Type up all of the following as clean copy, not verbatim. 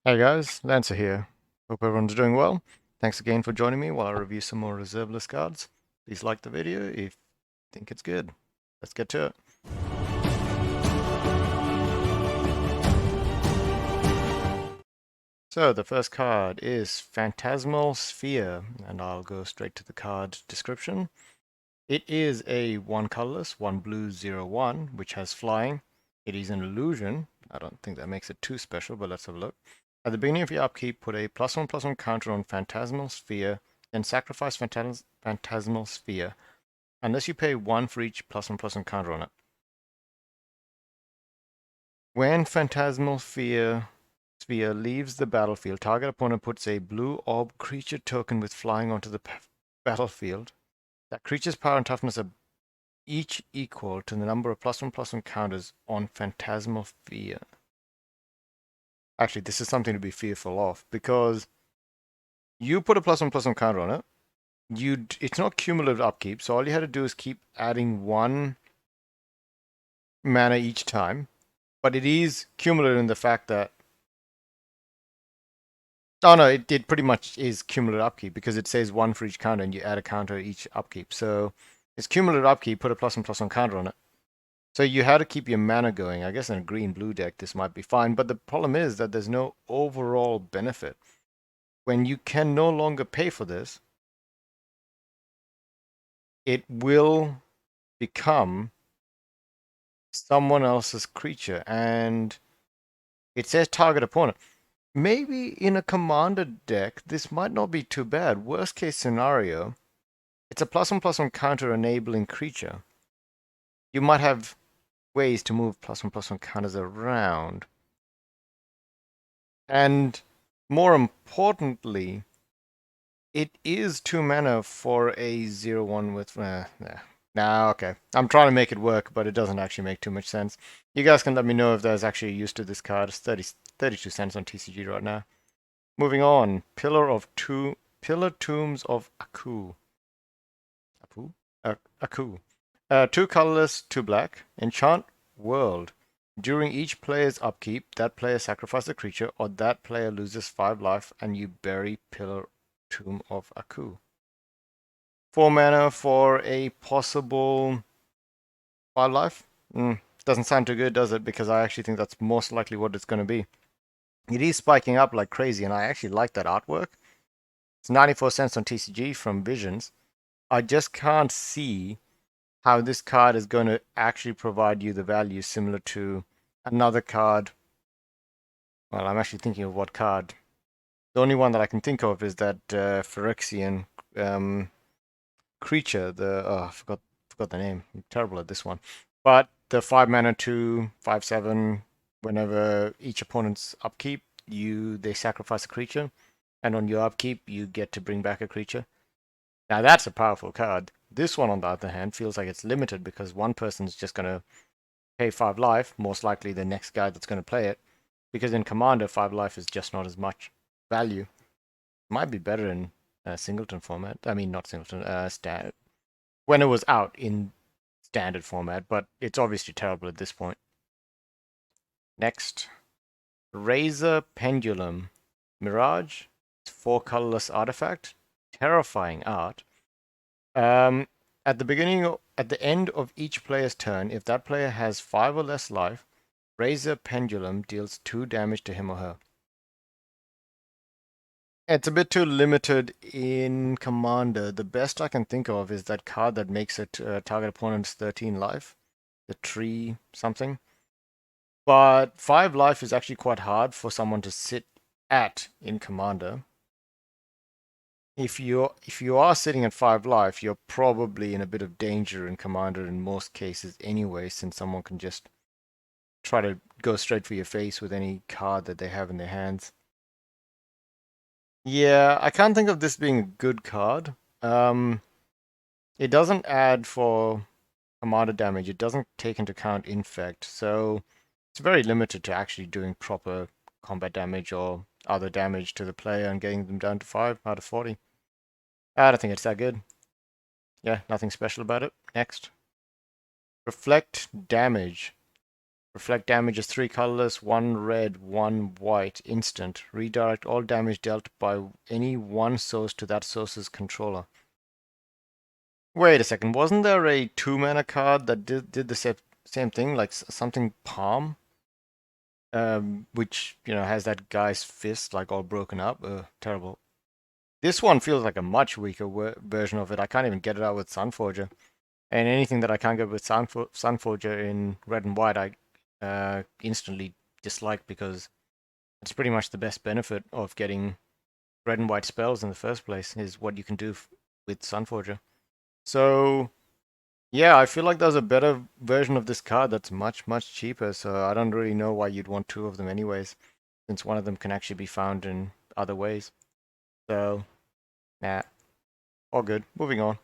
Hey guys, Lancer here. Hope everyone's doing well. Thanks again for joining me while I review some more reserve list cards. Please like the video if you think it's good. Let's get to it. So the first card is Phantasmal Sphere, and I'll go straight to the card description. It is a 1 colorless, 1 blue, 0/1, which has flying. It is an illusion. I don't think that makes it too special, but let's have a look. At the beginning of your upkeep, put a +1/+1 counter on Phantasmal Sphere, then sacrifice Phantasmal Sphere, unless you pay 1 for each +1/+1 counter on it. When Phantasmal Sphere leaves the battlefield, target opponent puts a blue orb creature token with flying onto the battlefield. That creature's power and toughness are each equal to the number of +1/+1 counters on Phantasmal Sphere. Actually, this is something to be fearful of, because you put a +1/+1 counter on it. It's not cumulative upkeep, so all you had to do is keep adding 1 mana each time. But it is cumulative in the fact that oh no, it pretty much is cumulative upkeep because it says 1 for each counter and you add a counter each upkeep. So it's cumulative upkeep, put a +1/+1 counter on it. So you had to keep your mana going. I guess in a green-blue deck this might be fine, but the problem is that there's no overall benefit. When you can no longer pay for this, it will become someone else's creature, and it says target opponent. Maybe in a commander deck, this might not be too bad. Worst case scenario, it's a +1/+1 counter enabling creature. You might have ways to move +1/+1 counters around. And more importantly, it is 2 mana for a 0/1 with... Nah, okay. I'm trying to make it work, but it doesn't actually make too much sense. You guys can let me know if there's actually use to this card. It's 32 cents on TCG right now. Moving on. Pillar Tombs of Aku. Aku. 2 colorless, 2 black. Enchant World. During each player's upkeep, that player sacrifices a creature, or that player loses 5 life, and you bury Pillar Tomb of Aku. 4 mana for a possible 5 life? Doesn't sound too good, does it? Because I actually think that's most likely what it's going to be. It is spiking up like crazy, and I actually like that artwork. It's 94 cents on TCG from Visions. I just can't see how this card is going to actually provide you the value similar to another card. Well, I'm actually thinking of what card. The only one that I can think of is that Phyrexian creature. I forgot the name. I'm terrible at this one. But the 5 mana 2, 5/7. Whenever each opponent's upkeep, they sacrifice a creature, and on your upkeep you get to bring back a creature. Now that's a powerful card. This one, on the other hand, feels like it's limited because one person's just going to pay 5 life, most likely the next guy that's going to play it. Because in Commander, 5 life is just not as much value. Might be better in Singleton format. I mean, not Singleton, standard. When it was out in standard format, but it's obviously terrible at this point. Next, Razor Pendulum. Mirage. 4 colorless artifact. Terrifying art. At the end of each player's turn, if that player has 5 or less life, Razor Pendulum deals 2 damage to him or her. It's a bit too limited in Commander. The best I can think of is that card that makes it target opponent's 13 life. The tree something. But 5 life is actually quite hard for someone to sit at in Commander. If you are sitting at 5 life, you're probably in a bit of danger in Commander in most cases anyway, since someone can just try to go straight for your face with any card that they have in their hands. Yeah, I can't think of this being a good card. It doesn't add for Commander damage. It doesn't take into account infect, so it's very limited to actually doing proper combat damage or other damage to the player and getting them down to 5 out of 40. I don't think it's that good. Yeah, nothing special about it. Next. Reflect damage. Reflect damage is 3 colorless, 1 red, 1 white, instant. Redirect all damage dealt by any one source to that source's controller. Wait a second, wasn't there a 2 mana card that did the same thing, like something palm? Which, has that guy's fist like all broken up? Terrible. This one feels like a much weaker version of it. I can't even get it out with Sunforger. And anything that I can't get with Sunforger in red and white, I instantly dislike because it's pretty much the best benefit of getting red and white spells in the first place is what you can do with Sunforger. So, yeah, I feel like there's a better version of this card that's much, much cheaper. So I don't really know why you'd want 2 of them anyways, since one of them can actually be found in other ways. So, nah, all good. Moving on.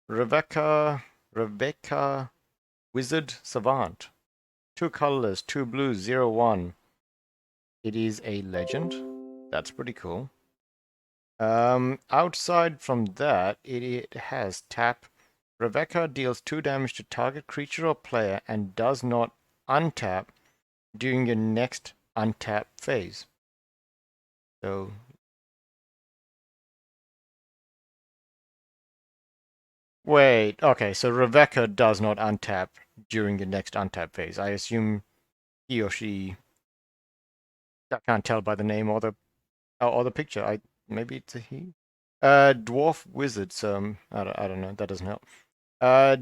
Rebecca Wizard Savant. 2 colorless, 2 blues, 0/1. It is a legend. That's pretty cool. Outside from that, it has tap. Rebecca deals 2 damage to target creature or player and does not untap during your next untap phase. So, wait, okay, so Rebecca does not untap during your next untap phase. I assume he or she, I can't tell by the name or the picture. Maybe it's a he. Dwarf wizard. So I don't know. That doesn't help.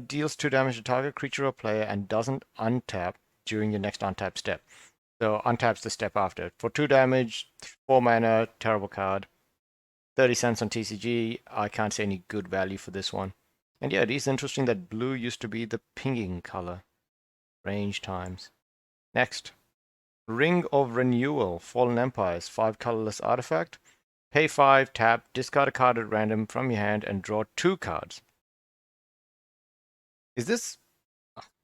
Deals 2 damage to target creature or player and doesn't untap during your next untap step. So untaps the step after. For 2 damage, 4 mana, terrible card. 30 cents on TCG. I can't see any good value for this one. And yeah, it is interesting that blue used to be the pinging color. Range times. Next. Ring of Renewal. Fallen Empires. 5 colorless artifact. Pay 5, tap, discard a card at random from your hand and draw 2 cards. Is this...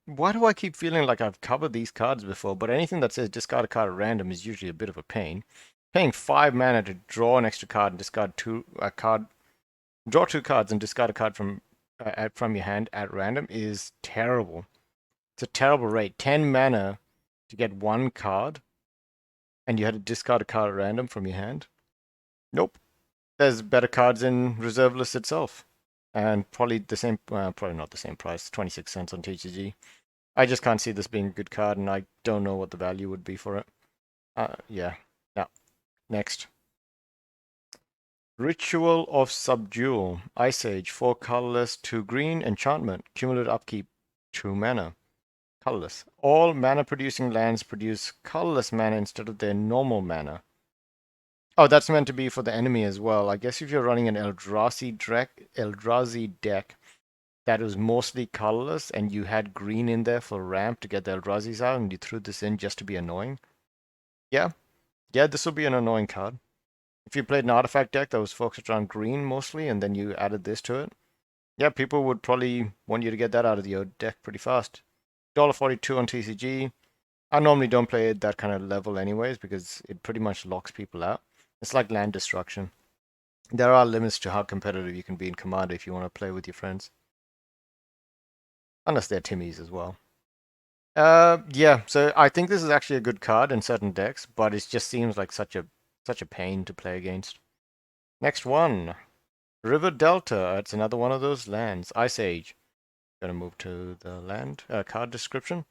Why do I keep feeling like I've covered these cards before, but anything that says discard a card at random is usually a bit of a pain. Paying 5 mana to draw an extra card and discard draw 2 cards and discard a card from your hand at random is terrible. It's a terrible rate. 10 mana to get 1 card, and you had to discard a card at random from your hand? Nope. There's better cards in reserve list itself. And probably the same, probably not the same price, 26 cents on TCG. I just can't see this being a good card, and I don't know what the value would be for it. Yeah. Now, next. Ritual of Subdual. Ice Age. 4 colorless, 2 green. Enchantment. Cumulative upkeep. 2 mana. Colorless. All mana producing lands produce colorless mana instead of their normal mana. Oh, that's meant to be for the enemy as well. I guess if you're running an Eldrazi deck that was mostly colorless and you had green in there for ramp to get the Eldrazi's out and you threw this in just to be annoying. Yeah, this will be an annoying card. If you played an artifact deck that was focused around green mostly and then you added this to it, yeah, people would probably want you to get that out of your deck pretty fast. $1.42 on TCG. I normally don't play at that kind of level anyways because it pretty much locks people out. It's like land destruction. There are limits to how competitive you can be in Commander if you want to play with your friends. Unless they're Timmies as well. Yeah, so I think this is actually a good card in certain decks, but it just seems like such a pain to play against. Next one. River Delta. It's another one of those lands. Ice Age. Gonna move to the land card description.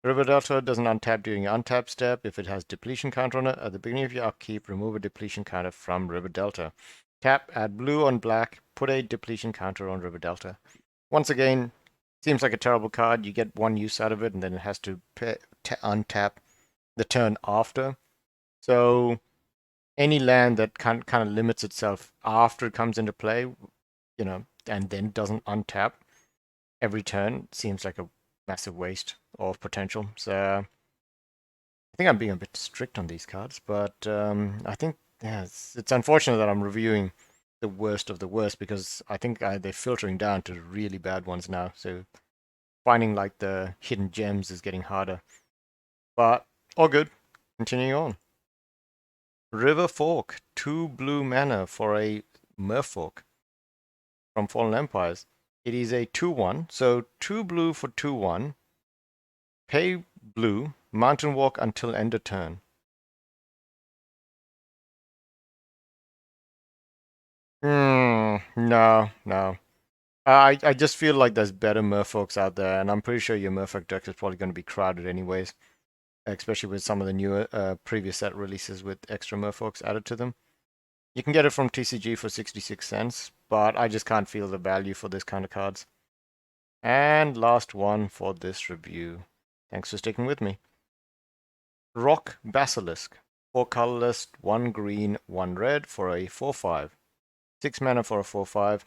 River Delta doesn't untap during your untap step. If it has depletion counter on it, at the beginning of your upkeep, remove a depletion counter from River Delta. Tap, add blue on black, put a depletion counter on River Delta. Once again, seems like a terrible card. You get 1 use out of it, and then it has to untap the turn after. So any land that kind of limits itself after it comes into play, and then doesn't untap every turn seems like a massive waste of potential. So I think I'm being a bit strict on these cards, but I think it's unfortunate that I'm reviewing the worst of the worst because I think they're filtering down to really bad ones now. So finding like the hidden gems is getting harder. But all good. Continuing on. River Fork, 2 blue mana for a Merfolk from Fallen Empires. It is a 2/1, so 2 blue for 2/1. Pay Blue, Mountain Walk until end of turn. No, no. I just feel like there's better merfolks out there, and I'm pretty sure your merfolk deck is probably going to be crowded anyways, especially with some of the newer previous set releases with extra merfolks added to them. You can get it from TCG for 66 cents, but I just can't feel the value for this kind of cards. And last one for this review. Thanks for sticking with me. Rock Basilisk. 4 colorless, 1 green, 1 red for a 4/5. 6 mana for a 4/5.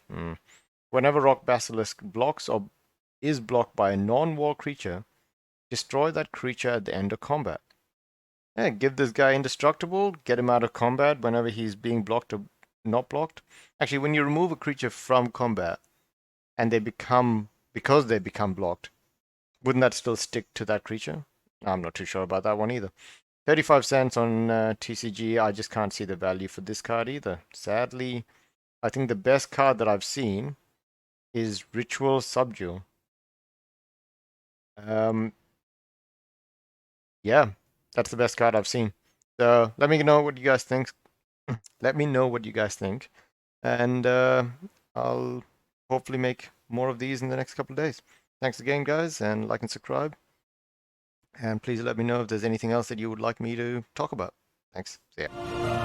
Whenever Rock Basilisk blocks or is blocked by a non-war creature, destroy that creature at the end of combat. Yeah, give this guy indestructible, get him out of combat whenever he's being blocked or not blocked. Actually, when you remove a creature from combat and because they become blocked, wouldn't that still stick to that creature? I'm not too sure about that one either. 35 cents on TCG. I just can't see the value for this card either. Sadly, I think the best card that I've seen is Ritual Subdual. Yeah, that's the best card I've seen. So let me know what you guys think. Let me know what you guys think, and I'll hopefully make more of these in the next couple of days. Thanks again, guys, and like and subscribe. And please let me know if there's anything else that you would like me to talk about. Thanks. See ya.